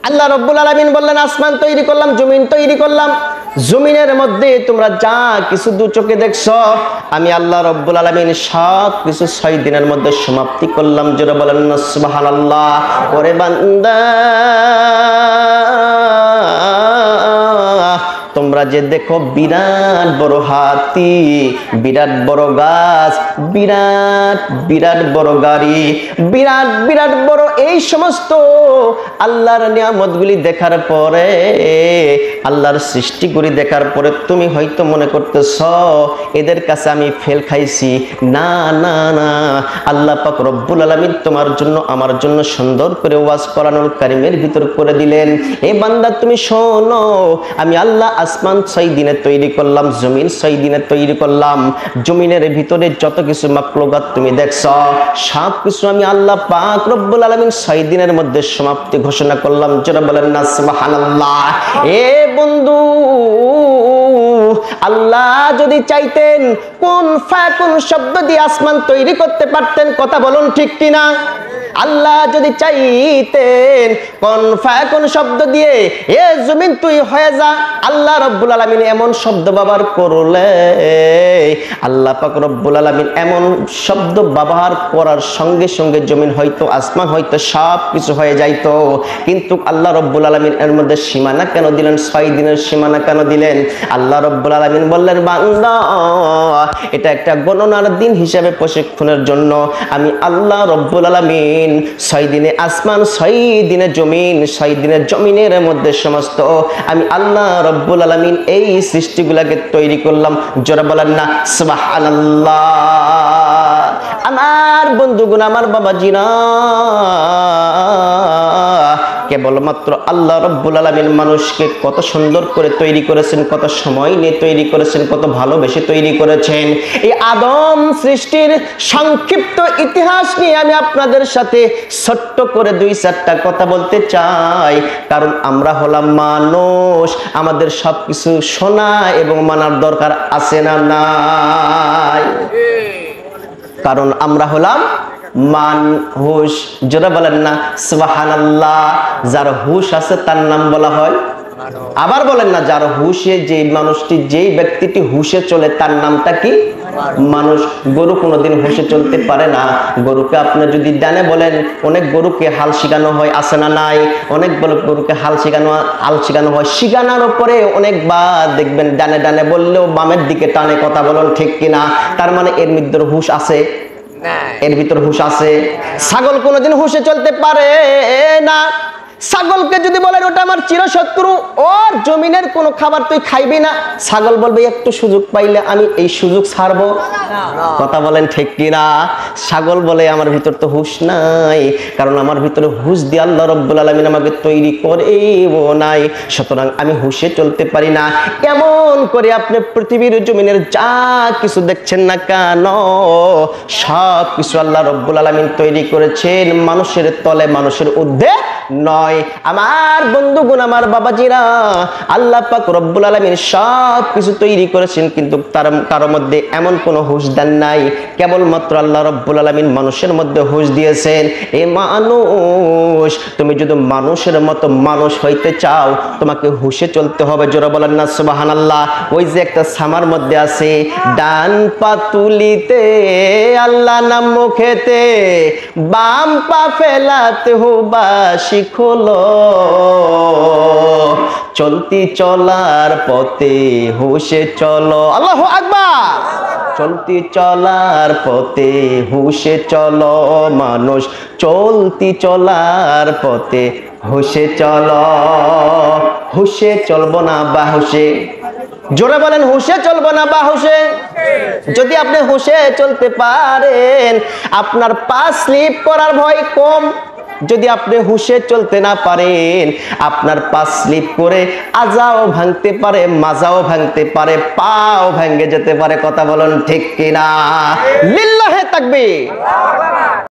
আল্লাহ রাব্বুল আলামিন বললেন আসমান তৈরি করলাম, জমিন তৈরি করলাম, জমিনের মধ্যে তোমরা যা কিছু দু চোখে দেখছো আমি আল্লাহ রাব্বুল আলামিন সব কিছু 6 দিনের মধ্যে সমাপ্তি করলাম। যারা বলেন না সুবহানাল্লাহ। ওরে বান্দা তোমরা যে দেখো বিরাট বড় হাতি, বিরাট বড় গাছ, বিরাট বিরাট বড় গাড়ি, বিরাট বিরাট বড় এই সমস্ত আল্লাহর নিয়ামতগুলি দেখার পরে, আল্লাহর সৃষ্টিগুলি দেখার পরে তুমি হয়তো মনে করতেছ এদের কাছে আমি ফেল খাইছি। না না না, আল্লাহ পাক রব্বুল আলামিন তোমার জন্য আমার জন্য সুন্দর করে ওয়াজ কোরআনুল কারীমের ভিতর করে দিলেন। এ বান্দা তুমি শোনো, আমি আল্লাহ আসমান 6 দিনে তৈরি করলাম, জমিন 6 দিনে তৈরি করলাম। জমিনের ভিতরে যত কিছু মাখলুকাত তুমি দেখছো সব কিছু আমি আল্লাহ পাক রব্বুল আলামিন 6 দিনের মধ্যে সমাপ্তি ঘোষণা করলাম। যারা বলেন না সুবহানাল্লাহ। এ বন্ধু, আল্লাহ যদি চাইতেন কোন ফায়াকুন শব্দ দিয়ে আসমান তৈরি করতে পারতেন। কথা বলুন ঠিক কিনা? আল্লাহ যদি চাইতেন কোন ফায়াকুন শব্দ দিয়ে এ জমিন তুই হয়ে যা, আল্লাহ রাব্বুল আলামিন এমন শব্দ ব্যবহার করলে, আল্লাহ পাক রব্বুল আলামিন এমন শব্দ ব্যবহার করার সঙ্গে সঙ্গে জমিন হয়তো আসমান হয়তো সব কিছু হয়ে যাইতো। কিন্তু আল্লাহ রব্বুল আলামিন এর মধ্যে সীমানা কেন দিলেন? 6 দিনের সীমানা কেন দিলেন? আল্লাহ রব্বুল আলামিন বললেন বান্দা এটা একটা গণনার দিন হিসাবে প্রশিক্ষণের জন্য আমি আল্লাহ রব্বুল আলামিন 6 দিনে আসমান, 6 দিনে জমিন, 6 দিনের জমিনের মধ্যে সমস্ত আমি আল্লাহ রব্বুল আলামিন এই সৃষ্টিগুলোকে তৈরি করলাম। যারা বলেন না সুবহানাল্লাহ। আমার বন্ধুগণ, আমার বাবাজিরা, কেবলমাত্র আল্লাহ রব্বুল আলামিন মানুষকে কত সুন্দর করে তৈরি করেছেন, কত সময় নিয়ে তৈরি করেছেন, কত ভালোবেসে তৈরি করেছেন। এই আদম সৃষ্টির সংক্ষিপ্ত ইতিহাস নিয়ে আমি আপনাদের সাথে ছোট্ট করে 2-4টা কথা বলতে চাই। কারণ আমরা হলাম মানুষ, আমাদের সবকিছু শোনা এবং মানার দরকার আছে না নাই? কারণ আমরা হলাম মানুষ। যারা বলেন না সুবহানাল্লাহ। যার হুশ আছে তার নাম বলা হয়, আবার বলেন না যার হুশে, যে মানুষটি, যেই ব্যক্তিটি হুশে চলে তার নামটা কি? মানুষ। গরু কোনোদিন হুশে চলতে পারে না। গরুকে আপনি যদি ডানে বলেন, অনেক গরুকে হাল শিখানো হয়, আছে না নাই? অনেক গরুকে হাল শিখানো হয়, শিখানোর উপরে অনেকবার দেখবেন ডানে ডানে বললেও বামের দিকে টানে। কথা বলুন ঠিক কিনা? তার মানে এর মধ্যে হুশ আছে, এর ভিতর হুশ আছে। ছাগল কোনোদিন হুশে চলতে পারে না। ছাগলকে যদি বলেন ওটা আমার চিরশত্রু, ওর জমিনের কোনো খাবার তুই খাইবি না, ছাগল বলবে একটু সুযোগ পাইলে আমি এই সুযোগ ছাড়বো। কথা বলেন ঠিক কিনা? ছাগল বলে আমার ভিতর তো হুশ নাই, কারণ আমার ভিতরে হুশ দিয়ে আল্লাহ রব্বুল আলামিন আমাকে তৈরি করেও নাই, সুতরাং আমি হুশে চলতে পারি না। কেমন করে আপনি পৃথিবীর জমিনের যা কিছু দেখছেন না কেন সব কিছু আল্লাহ রব্বুল আলামিন তৈরি করেছেন মানুষের তলে, মানুষের ঊর্ধ্বে নয়। আমার বন্ধুগণ, আমার বাবাজিরা, আল্লাহ পাক রব্বুল আলামিন সব কিছু তৈরি করেছেন, কিন্তু তার কারো মধ্যে এমন কোনো হুশ দেন নাই। কেবলমাত্র আল্লাহ রব্বুল আলামিন মানুষের মধ্যে হুশ দিয়েছেন। এ মানুষ, তুমি যদি মানুষের মতো মানুষ হইতে চাও তোমাকে হুশে চলতে হবে। জোরে বলেন না সুবহানাল্লাহ। ওই যে একটা সামার মধ্যে আছে, ডান পা তুলিতে আল্লাহ নাম মুখেতে, বাম পা ফেলাতে হো বাসি খোলো, চলতি চলার পথে হুশে চলো। আল্লাহু আকবার। চলতি চলার পথে হুশে চলো মানুষ, চলতি চলার পথে হুশে চলো। হুশে চলবো না বাহুশে? জোরে বলেন, হুশে চলবো না বাহুশে? যদি আপনি হুশে চলতে পারেন আপনার পা স্লিপ করার ভয় কম। যদি আপনি হুশে চলতে না পারেন আপনার পা স্লিপ করে আজাও ভাঙতে পারে, মাজাও ভাঙতে পারে, পাও ভেঙে যেতে পারে। কথা বলেন ঠিক কিনা? লিল্লাহে তাকবীর।